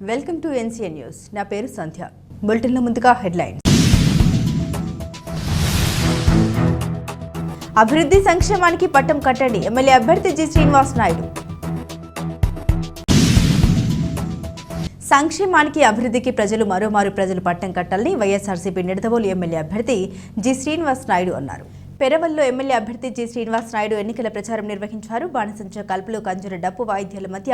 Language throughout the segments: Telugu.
Welcome to NCN news. నా పేరు సంధ్య. బులెటిన్లో ముందుగా హెడ్లైన్స్. అభివృద్ధి సంక్షేమానికి పట్టం కట్టండి, ఎమ్మెల్యే అభ్యర్థి జి శ్రీనివాస్ నాయుడు. సంక్షేమానికి అభివృద్ధికి ప్రజలు మరోమారు పట్టం కట్టాలని వైఎస్ఆర్సీపీ నిడదవోలు ఎమ్మెల్యే అభ్యర్థి జి శ్రీనివాస్ నాయుడు అన్నారు. పెరవల్లో ఎమ్మెల్యే అభ్యర్థి జి శ్రీనివాస్ నాయుడు ఎన్నికల ప్రచారం నిర్వహించారు. బాణసంచ కల్పులు, కంజర డప్పు వాయిద్యాల మధ్య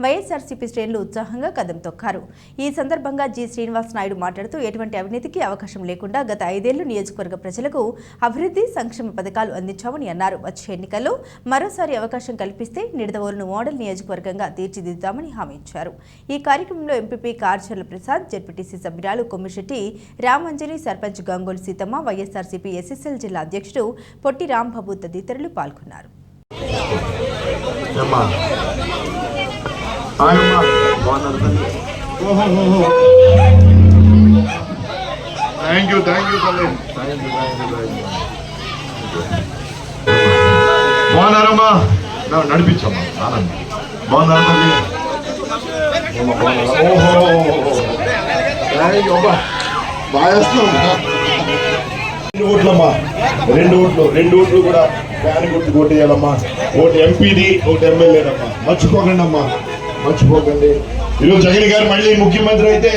వైఎస్ఆర్సీపీ శ్రేణులు ఉత్సాహంగా కదం తొక్కారు. ఈ సందర్భంగా జి శ్రీనివాస్ నాయుడు మాట్లాడుతూ ఎటువంటి అవినీతికి అవకాశం లేకుండా గత 5 ఏళ్లు నియోజకవర్గ ప్రజలకు అభివృద్ధి సంక్షేమ పథకాలు అందించామని అన్నారు. వచ్చే ఎన్నికల్లో మరోసారి అవకాశం కల్పిస్తే నిడదవోలును మోడల్ నియోజకవర్గంగా తీర్చిదిద్దామని హామీ ఇచ్చారు. ఈ కార్యక్రమంలో ఎంపీపీ కార్చర్ల ప్రసాద్, జెడ్పీటీసీ సభ్యురాలు కొమ్మిశెట్టి రామంజని, సర్పంచ్ గంగోలు సీతమ్మ, వైఎస్ఆర్సీపీ ఎస్ఎస్ఎల్ జిల్లా అధ్యక్షుడు పొట్టి రాంబాబు తదితరులు పాల్గొన్నారు. నడిపించమ్మా ఓట్లమ్మా, 2 ఓట్లు కూడా ఫ్యాన్ గుర్తు కొట్టేయాలమ్మా. ఒకటి ఎంపీది, ఒకటి ఎమ్మెల్యేనమ్మా. మర్చిపోకండి. ఈరోజు జగన్ గారు మళ్ళీ ముఖ్యమంత్రి అయితే